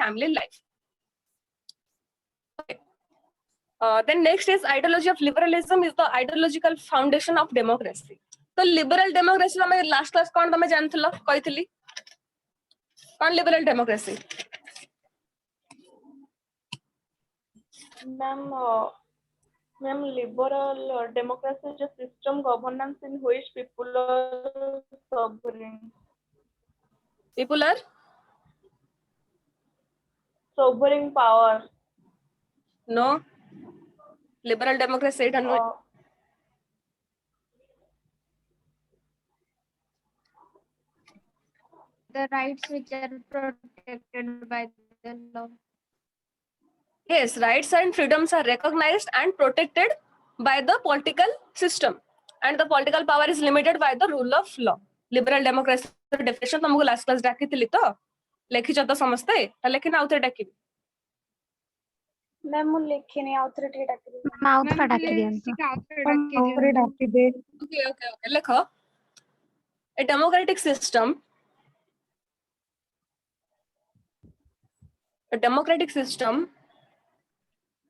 family life. Okay. Then next is ideology of liberalism is the ideological foundation of democracy. तो liberal democracy हमें last class कौन तमें जानथिलो कहिथिली कौन liberal democracy Ma'am, liberal democracy is a system governance in which people are sovereign. people are Sovereign power. no liberal democracy it no The rights which are protected by the law. yes rights and freedoms are recognized and protected by the political system and the political power is limited by the rule of law. Liberal democracy definition तुमको last class डाकिथिली तो लेखिଛ तो समझते लेकिन आउथे डाकिबी ma'am मुझे लिखी नहीं authority डाकिबी Mouth का डाक दिया okay lekho a democratic system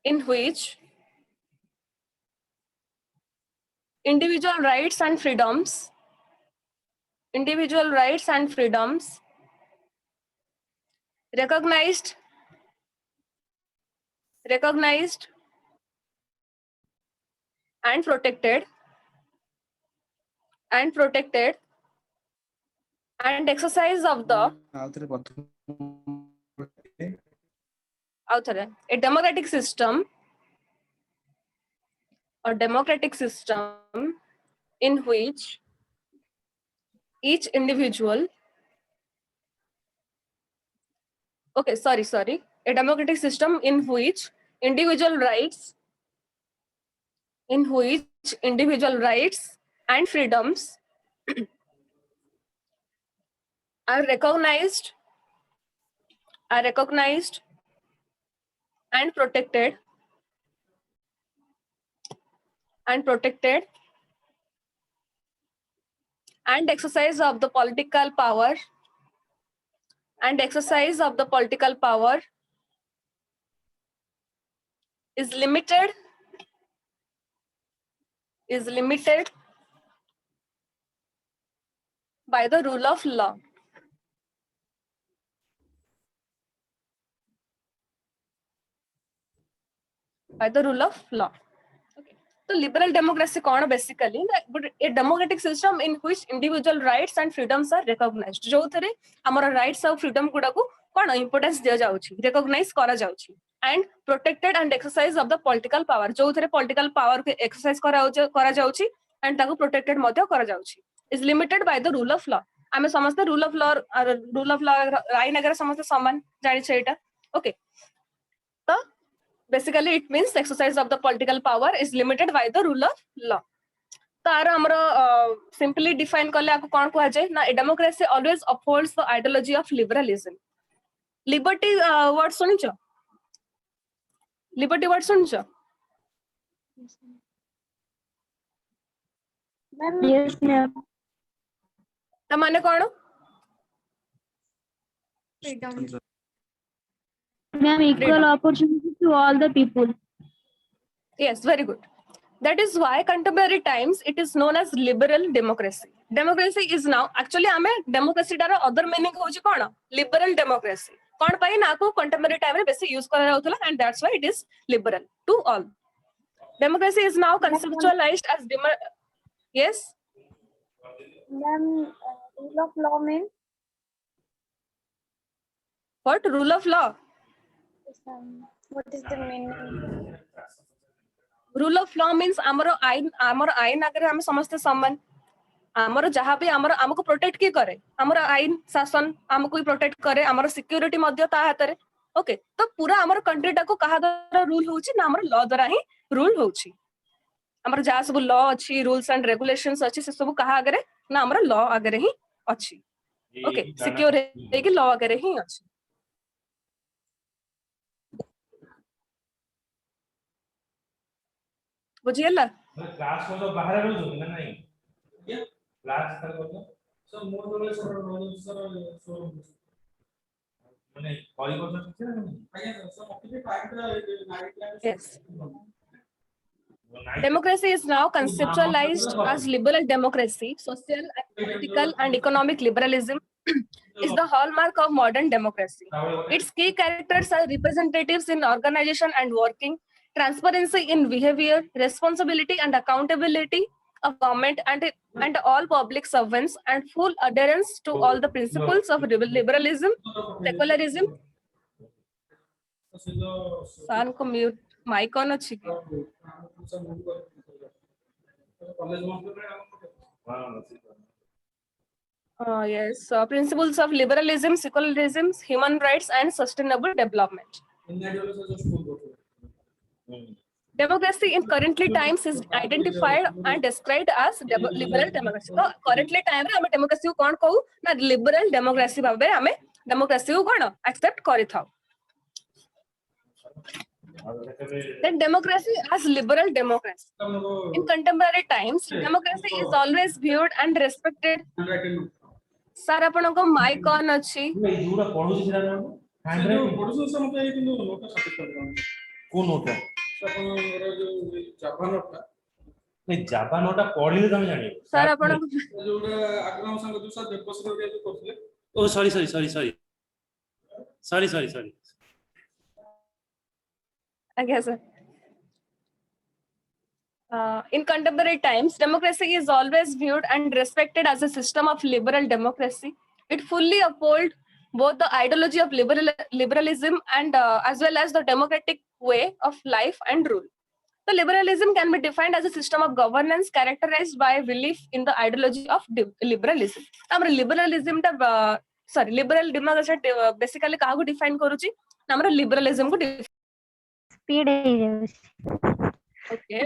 in which individual rights and freedoms recognized and protected and exercise of the a democratic system in which each individual a democratic system in which individual rights and freedoms are recognized and protected and exercise of the political power is limited by the rule of law. Okay. So liberal democracy कौन basically but a democratic system in which individual rights and freedoms are recognized. जो थरे हमारा rights और freedom गुड़ा को कौन importance दिया जाउची recognize करा जाउची and protected and exercise of the political power. जो थरे political power के exercise करा जाउची and ताको protected मध्य करा जाउची is limited by the rule of law. आमे समझते rule of law आईन अगर समझते समान जानी चाहिए टा okay. तो basically it means the exercise of the political power is limited by the rule of law. तार हमरो simply define करले आपको कौन कहा जाए ना a democracy always upholds the ideology of liberalism. Liberty word सुनिचो liberty word सुनिचो Yes, ma'am. त माने कौन Freedom. Ma'am, equal opportunity to all the people. yes very good. That is why contemporary times it is known as liberal democracy. Democracy is now actually आमे democracy डारा other meaning होची कौन liberal democracy कौन पाई ना को contemporary time रे बेसी use करा जाउतला and that's why it is liberal to all. Democracy is now conceptualized as yes Ma'am, rule of law means what rule of law what is the meaning? rule of law means हमरो आईन अगर हम समझते समान हमरो जहाँ भी हमको प्रोटेक्ट किए करे हमरो आईन शासन हमको प्रोटेक्ट करे हमरो सिक्योरिटी मध्य ता हातरे ओके तो पूरा हमरो कंट्री टाको कहा द्वारा रूल होची ना हमरो लॉ द्वारा ही रूल होची हमरो जहाँ सब लॉ अच्छी रूल्स एंड रेगुलेशंस अच्छी से सब कहा आगे ना हमरो लॉ आगे ही अच्छी ओके सिक्योर है कि लॉ आगे ही अच्छी बुझिएला क्लास को तो बाहर बोल दूंगा नहीं ये क्लास कर दो सर मोर बोले सर सर माने परिवर्तन ठीक है ना आज्ञा सर मते time Yes. Democracy is now conceptualized as liberal democracy. Social, political, and economic liberalism is the hallmark of modern democracy. Its key characters are representatives in organization and working, transparency in behavior, responsibility and accountability of government and all public servants, and full adherence to all the principles of liberalism, secularism. Sir को mute mic on अच्छी की. Yes, principles of liberalism, secularism, human rights, and sustainable development. Democracy in currently times is identified and described as liberal democracy. So currently time रे हमें democracy को कौन कहू ना liberal democracy भावे हमें democracy को कौन accept करी थाओ. Then democracy as liberal democracy. In contemporary times, democracy is always viewed and respected. Sir, आपन को mic on अच्छी. मैं जोड़ा पढ़ू छी ना हैंड पढ़ू से मते ये किंतु नोट सब्मिट कर दो कोन नोट अपन जो जावा नोट नहीं जावा नोट पढ़िले तमे जानियो सर आपन जोड़ा आग्रह संग दूसरा देवबस्त्र रे जो करथले ओ sorry Okay, sir. In contemporary times, democracy is always viewed and respected as a system of liberal democracy. It fully upholds both the ideology of liberalism and as well as the democratic way of life and rule. So liberalism can be defined as a system of governance characterized by belief in the ideology of liberalism. Liberalism liberal democracy basically काहू define करूची हमरा liberalism को speed Okay.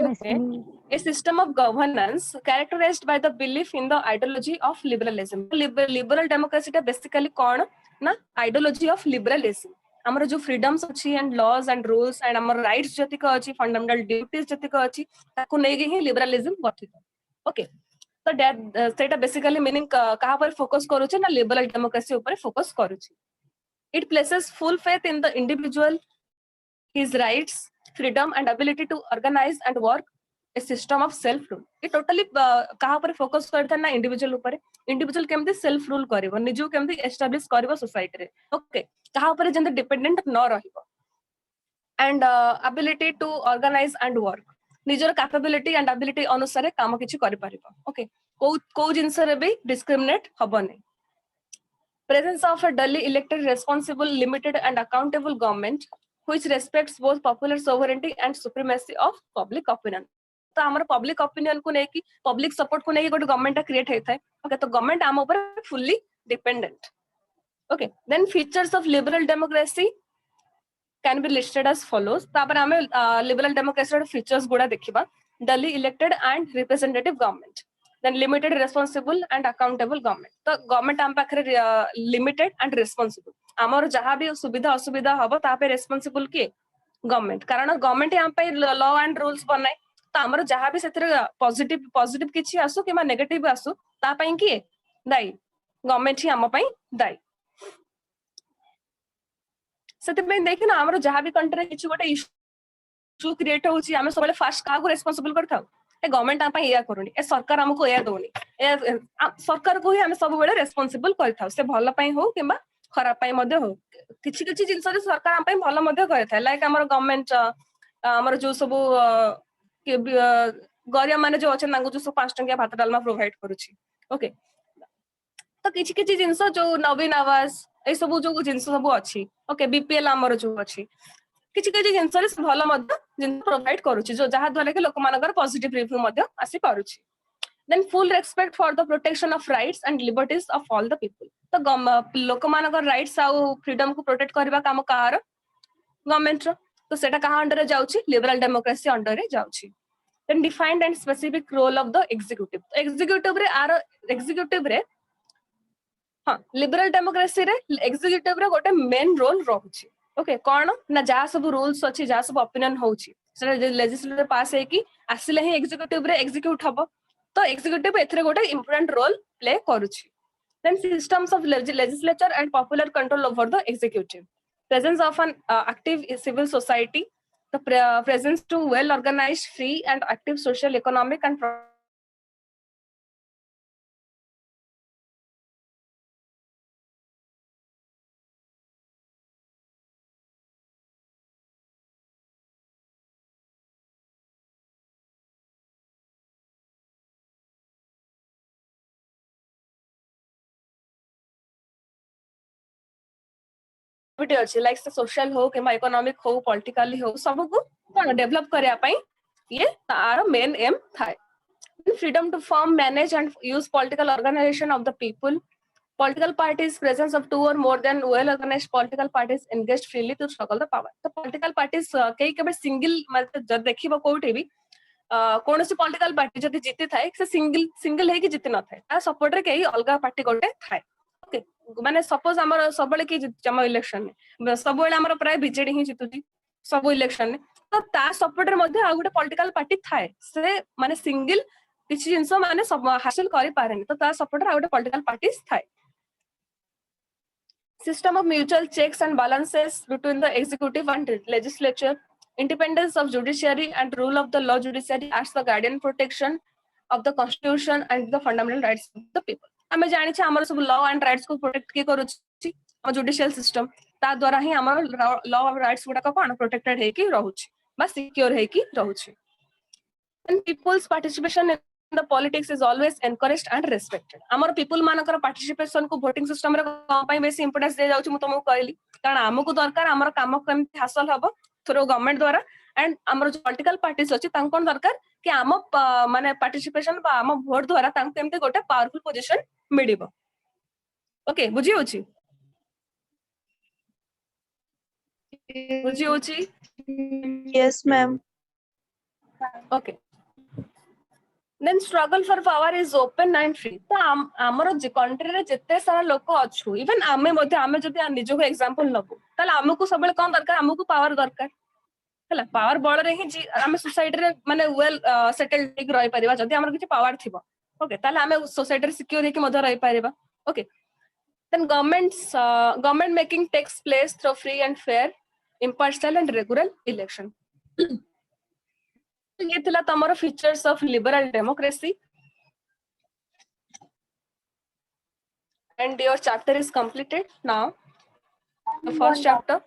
A system of governance characterized by the belief in the ideology of liberalism. Liberal democracy ta basically कौन ना ideology of liberalism. ଆମର जो freedoms अछि and laws and rules and ଆମର rights जति को अछि fundamental duties जति को अछि ताको नै हि liberalism गठित. Okay. तो सेटा basically meaning कहा पर focus करूचे ना liberal democracy ऊपर focus करूचे. It places full faith in the individual, his rights, freedom and ability to organize and work a system of self rule. It totally कहा पर focus करता ना individual ऊपर. Individual केमती self rule करिवो, निजो केमती establish करिवो society रे. Okay. कहा पर जेंते dependent न रहिवो. And ability to organize and work. निजर capability and ability अनुसार काम किछि करि परिबो. Okay. को जिंस रे भी discriminate हबने. Presence of a duly elected, responsible, limited and accountable government which respects both popular sovereignty and supremacy of public opinion. तो हमारा public opinion को नहीं कि public support को नहीं कि government create होता है. Okay, तो government आम ऊपर fully dependent. Okay, then features of liberal democracy can be listed as follows. तो आपण हमें liberal democracy features गुड़ा देखिबा. Duly elected and representative government. Then limited, responsible and accountable government. तो government आम पाखरे limited and responsible. आमर जहाँ भी सुविधा असुविधा हबो तापे responsible किए government. कारण government यहाँ पे law and rules बनाए. तो आमर जहाँ भी सेतिर positive किछि आसु किमा negative आसु ता पई किए दाई government ही आम पई दाई. सेति पे देखिना आमर जहाँ भी country किछि गोटे issue create होउची आमे सबले first का को responsible करथाउ. ए गवर्नमेंट हम या करूनी ए सरकार हमको या दोनी ए सरकार को ही हम सब बेले रेस्पोंसिबल करथाउ से भलो पई हो किबा खराब पई मध्ये हो किछि किछि जिंस रे सरकार हम पई भलो मध्ये करथाय लाइक हमर गवर्नमेंट हमर जो सब गरिया माने जो अछन नांगु जो सब 5 टंकिया भात डालमा प्रोवाइड करूची. ओके तो किछि किछि जिंस जो नवीन आवास ए सब जो जिंस सब अछि. ओके बीपीएल हमर जो अछि किछि किछि जिंस रे भलो मध्ये जिंस प्रोवाइड करूची जो जहा द्वारा के लोक मानकर पॉजिटिव रिव्यू मध्ये आसी पारुची. Then full respect for the protection of rights and liberties of all the people. तो लोक मानकर rights आउ freedom को protect करबा काम कार गवर्नमेंट रो तो सेटा कहा अंडर रे जाउची liberal democracy अंडर रे जाउची. Then defined and specific role of the executive. executive रे हां liberal democracy रे executive रे गोटे main role रहउची. ओके कोन ना जा सब रूल्स अछि जा सब ओपिनियन होउची सेटा लेजिस्लेचर पास है कि आसिले ही एग्जीक्यूटिव रे एग्जीक्यूट हबो तो एग्जीक्यूटिव एथरे गोटे इंपोर्टेंट रोल प्ले करूची. Then systems of legislature and popular control over the executive. Presence of an active civil society, the presence to well organized, free and active social, economic and अच्छी like social हो कि economic हो politically हो सब को कौन develop करया पई ये तार मेन एम थाए. Freedom to form, manage and use political organization of the people. Political parties, presence of two or more than well organized political parties engaged freely to struggle the power. The political parties कई केबे single मतलब जब देखिबो कोठी भी कौन सी political party जदि जीति थाए से सिंगल है कि जीति न थाए आ सपोर्ट रे कई अलगा पार्टी गोटे थाए. ओके माने सपोज हमर सबले की जम इलेक्शन ने सबले हमर प्राय बीजेडी ही जीतुची सब इलेक्शन ने तो ता सपोर्ट रे मध्ये आ गोटे पॉलिटिकल पार्टी थाए से माने सिंगल किसी जिनस माने सब हासिल करि पारेनी तो ता सपोर्ट रे आ गोटे पॉलिटिकल पार्टीज थाए. System of mutual checks and balances between the executive and legislature. Independence of judiciary and rule of the law. Judiciary as the guardian protection of the constitution and the fundamental rights of the people. हमें जानी चाहिए हमारे सब law and rights को protect किए करूँची हम judicial system ता द्वारा ही हमारे law और rights गुड़ा का कौन protected है कि रहूँची बस secure है कि रहूँची. And people's participation in the politics is always encouraged and respected. हमर people मानकर participation को voting system रे कम बेसी importance दे जाउची मु तुमको कहली कारण हमको दरकार हमर काम केमति हासिल हबो थ्रू गवर्नमेंट द्वारा एंड हमर जो पॉलिटिकल पार्टीज अछि तांकोन दरकार कि हम माने पार्टिसिपेशन बा हम वोट द्वारा तांको केमति गोटे पावरफुल पोजीशन मिलिबो. ओके बुझी होची Yes, ma'am. Okay. Then struggle for power is open and free. तो हमर जे कंट्री रे जत्ते सारा लोक अछु इवन आमे मध्ये आमे जदि निजो को एग्जांपल लबो तले हमको सबले कोन दरकार हमको पावर दरकार हला पावर बळ रे ही आमे सोसाइटी रे माने वेल सेटल्ड रहि परिबा जदि हमर किछि पावर थिबो. ओके तले आमे सोसाइटी रे सिक्योर हे कि मधर रहि परिबा. Okay then government making takes place through free and fair impartial and regular election. ये थिला तमरो features of liberal democracy and your chapter is completed now. The first chapter.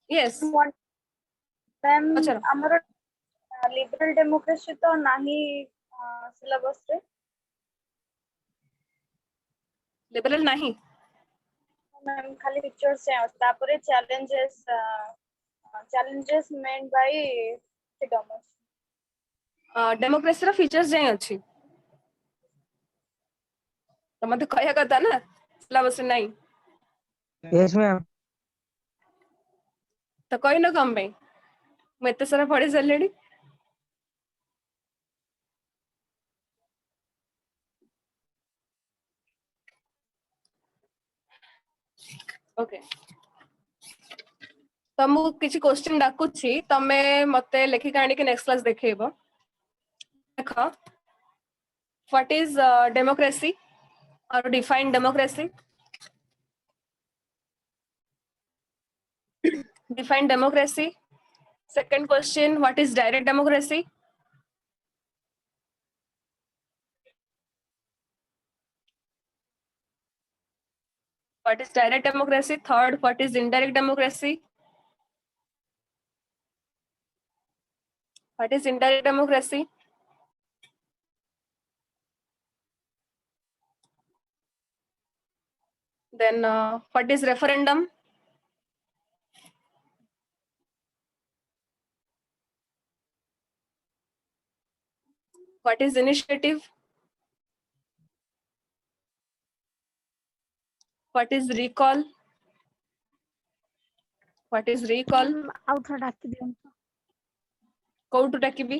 Yes. Ma'am अच्छा. हमर लिबरल डेमोक्रेसी तो नाही syllabus रे liberal नहीं ma'am खाली पिक्चर्स है तापरे challenges meant by freedom. Democracy रा फीचर्स जाय अछि तो मते कहया कथा ना सिलेबस नहीं. Yes, ma'am. तो कोई न कम भाई मैं इतने सारा पढ़ी चलेडी. ओके तमु किछि क्वेश्चन डाकुछि तमे मते लेखि काणी के नेक्स्ट क्लास देखेबो. देखो व्हाट इज डेमोक्रेसी और define democracy. Define democracy. Second question, what is direct democracy? What is direct democracy? Third, what is indirect democracy? What is indirect democracy? Then what is referendum? What is initiative? What is recall? What is recall? आउट डाकी दियन Go to Takibi.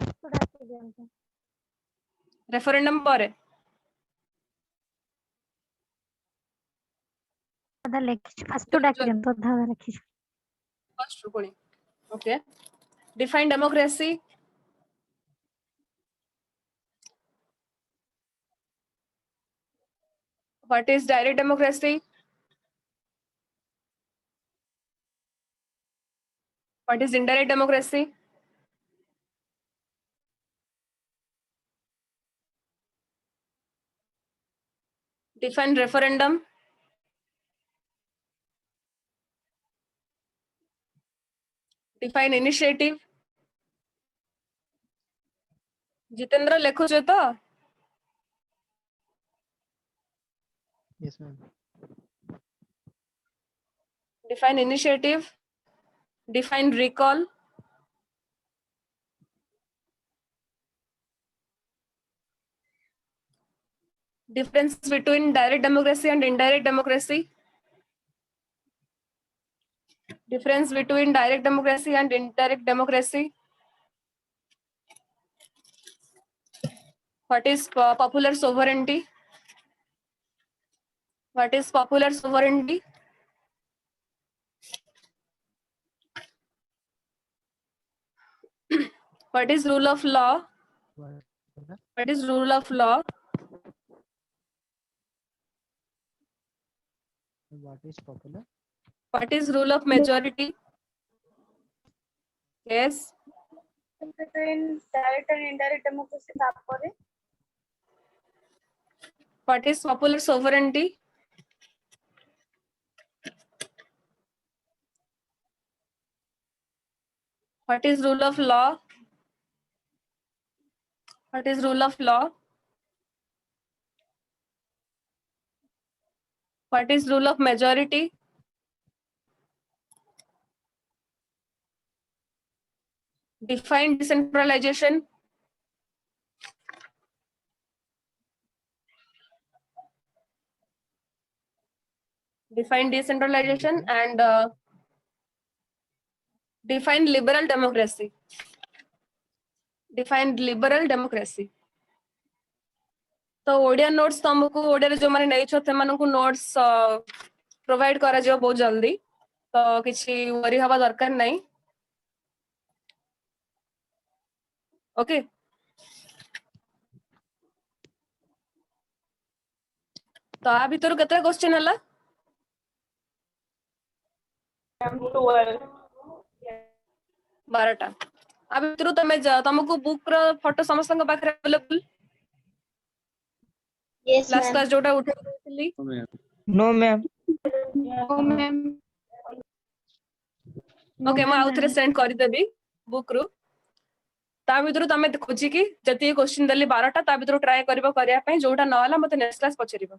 तो डाकी दियन Referendum pare. अदा लेखि first तो डाकी दियन तो अदा लेखि First rukuni. Okay. Define democracy. What is direct democracy? What is indirect democracy? Define referendum. Define initiative. Jitendra लिखुचे तो Yes, ma'am. define initiative, define recall, difference between direct democracy and indirect democracy, difference between direct democracy and indirect democracy, what is popular sovereignty, what is popular sovereignty, what is rule of law, what is rule of law, What is popular? what is rule of majority. Yes, between direct and indirect democracy तापरे what is popular sovereignty, what is rule of law, what is rule of law, what is rule of majority, define decentralization, define decentralization, and define liberal democracy, define liberal democracy. तो Odia notes तुमको ओडिया रे जो माने नै छ सेमानकु notes provide करा जो बहुत जल्दी तो किछि वरी हवा दरकार नै ओके तो आ भीतर केते क्वेश्चन हला 12 12टा आ भीतर तमे तुमको बुक रो फोटो समस्त पाखरे available Yes, last ma'am. Class जोटा उठे देली No, ma'am. Oh, ma'am. Okay मैं आउथरे सेंड करि देबी बुक रो ता भीतर तमे खोजी की जति क्वेश्चन देली 12टा ता भीतर ट्राई करबो करिया पई जोटा न हला मते नेक्स्ट क्लास पछरिबो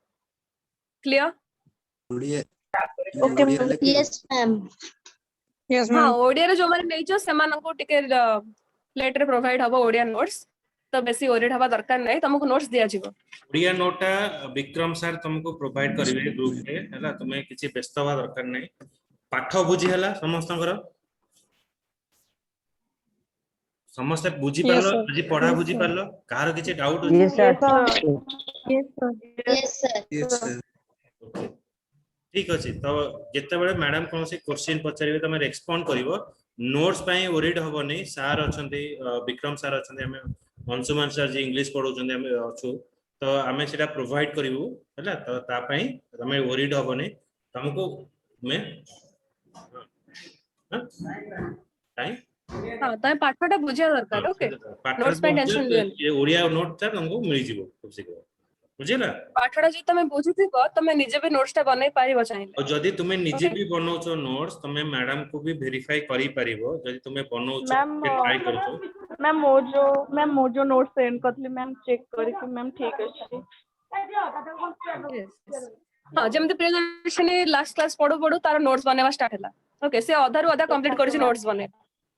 clear Okay, Yes, ma'am. Yes, हाँ ma'am. ओडिया रे जो माने नै छ सेमानको टिके लेट रे प्रोवाइड हबो ओडिया नोट्स तो बेसी ओरिड हवा दरकार नै तुमको नोट्स दिया जिवो ओडिया नोटा विक्रम सर तुमको प्रोवाइड करिवे ग्रुप रे हला तुमे किछि व्यस्त हवा दरकार नै पाठ बुझी हला समस्तकर समस्त बुझी Yes, पारलो sir. आज पढ़ा Yes, बुझी sir. पारलो कार किछि doubt Yes, sir. Yes, sir. Okay ठीक अछि तो जेते बेले मैडम कोन से क्वेश्चन पचारिबे तमे रेस्पोंड करिवो नोट्स पई ओरिड हबोनी सर अछंती विक्रम सर अछंती हमें अंशुमान सर जी इंग्लिश पढौछंती हमें अछु तो हमें सेटा प्रोवाइड करिवो हला तो ता पई तमे ओरिड हबोनी तुमको मैं टाइम हाँ तमे पाठटा बुझिया दरकार ओके नोट्स पे टेंशन लियन ये ओडिया नोट था तुमको मिल जिवो खूब शीघ्र बुझिला पाठटा जे तमे बुझिथिबो तमे निजे भी नोट्स टा बनै पारिबो चाहिए और जदि तुमे निजे Okay. भी बनौछो नोट्स तुमे मैडम को भी वेरीफाई करि पारिबो जदि तुमे बनौछो मैम ट्राई करछो मैम मो जो नोट सेंड करथली मैम चेक करी मैम ठीक अछि हाँ जेमते प्रेजेंटेशन लास्ट क्लास पढो पढो तार नोट्स बनेवा स्टार्ट हला ओके से अधारु अधा कंप्लीट करछि नोट्स बने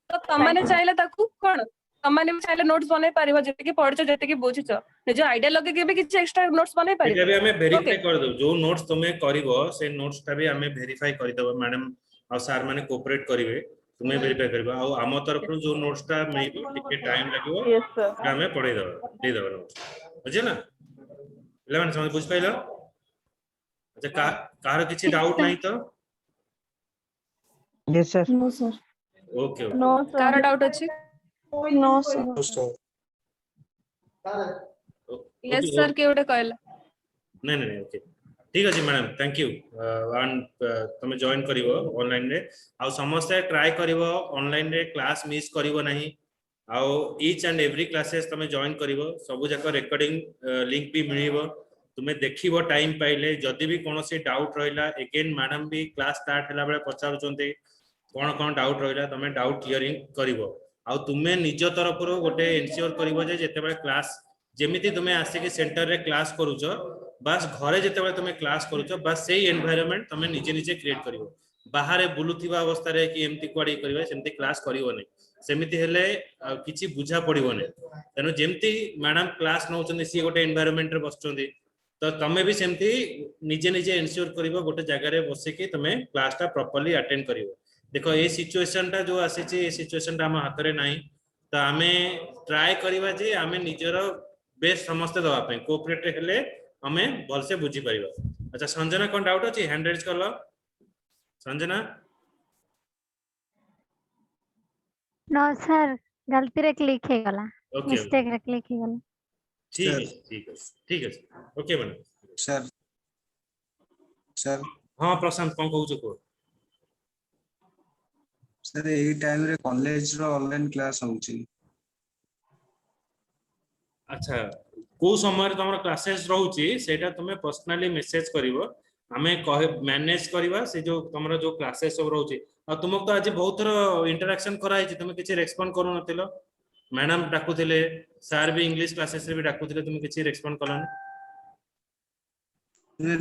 तो तमाने चाहिले ताकू कोन तमाने चाहिले नोट्स बनै पारिबो जेते कि पढछो जेते कि बुझिछो निज आइडिया लगे के भी किछ एक्स्ट्रा नोट्स बनै एटा पारिबो भी हमें वेरीफाई Okay. कर दो जो नोट्स तुमे करिवो से नोट्स ता भी हमें वेरीफाई करि दबो मैडम और सर माने कोऑपरेट करिवे तुमे वेरीफाई करबो आ हम तरफ जो नोट्स ता मिलिबो टिके टाइम लागबो यस सर हमें पढ़ै दबो दे दबो नोट्स बुझिला लेवन समझ बुझ पाइलो अच्छा कार किछि डाउट नहीं तो Yes, sir. No, sir. Okay okay no कार डाउट अछि नो सर यस सर के ओटे कहला नहीं नहीं ओके ठीक अछि मैडम थैंक यू तुम जॉइन करिवो ऑनलाइन रे आ समस्त ट्राई करिवो ऑनलाइन रे क्लास मिस करिवो नहीं आ ईच एंड एवरी क्लासेस तुम जॉइन करिवो सब जाक रिकॉर्डिंग लिंक भी मिलिवो तुम देखिवो टाइम पाइले जदि भी कोनोसी डाउट रहिला अगेन मैडम भी क्लास स्टार्ट हला बेले पचारुचंते कोन कोन डाउट रहिला तुम डाउट क्लियरिंग करिवो आ तुमे निज तरफ रो गोटे एन्श्योर करिवो जे जेते बेले क्लास जेमिति तुमे आसे के सेंटर रे क्लास करूचो बस घरे जेते बेले तुमे क्लास करूचो बस सेही एनवायरनमेंट तुमे निजे निजे क्रिएट करिवो बाहरे बुलुथिबा अवस्था रे कि एमति क्वाडी करिवो सेमति क्लास करिवो नै सेमिति हेले किछि बुझा पड़िवो नै तनो जेमति मैडम क्लास नउचंदी सी गोटे एनवायरनमेंट रे बसचंदी तो तमे भी सेमति निजे निजे एन्श्योर करिवो गोटे जगह रे बसे कि तुमे क्लास ता प्रॉपर्ली अटेंड करिवो देखो ए सिचुएशन ता जो आसी छि ए सिचुएशन ता हम हाथ रे नाही तो आमे ट्राई करिवा जे आमे निजरो बेस्ट समस्त दवा पे कोऑपरेट हेले हमें भल से बुझी परिबा अच्छा संजना कोन डाउट अछि हैंड रेज करलो संजना नो सर गलती रे क्लिक हे गला ओके मिस्टेक रे क्लिक हे गला ठीक है ओके मैडम सर सर हां प्रशांत कोन कहू छ को सर एई टाइम रे कॉलेज रो ऑनलाइन क्लास होउची अच्छा को समय तुम क्लासेस रहउची सेटा तुमे पर्सनली मेसेज करिवो हमें कहे मैनेज करवा से जो तुम जो क्लासेस सब रहउची आ तुमको तो आज बहुत थोर इंटरेक्शन कराई छी तुम किछि रेस्पोंड करू नथिलो मैडम डाकुथिले सर भी इंग्लिश क्लासेस रे भी डाकुथिले तुम किछि रेस्पोंड करलन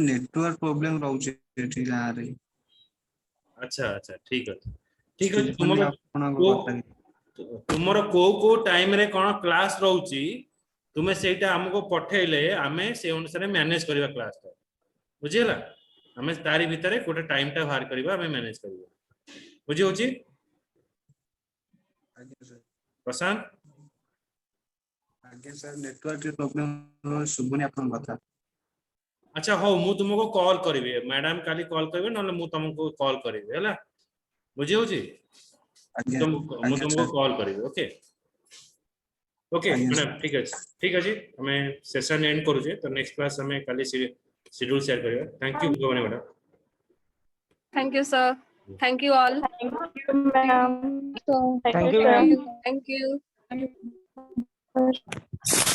नेटवर्क प्रॉब्लम रहउची एठी गा रे अच्छा अच्छा ठीक है तुमरो को टाइम रे कोन क्लास रहउची तुमे सेटा हमको पठेले आमे से अनुसार मैनेज करबा क्लास ता बुझियला हमें तारी भीतर गोटे टाइम टा बाहर करबा हमें मैनेज करबा बुझी होची प्रशांत आगे सर नेटवर्क के प्रॉब्लम सुबुनी आपन बता अच्छा हो मु तुमको कॉल करबे मैडम काली कॉल करबे नले मु तुमको कॉल करबे हला बुझी होची तुम मु तुमको कॉल करबे ओके ओके मैडम ठीक है जी हमें सेशन एंड करू जे तो नेक्स्ट क्लास हमें काली शेड्यूल शेयर करियो थैंक यू भगवान madam thank you sir thank you all Thank you, ma'am. Thank you, sir. ma'am. Thank you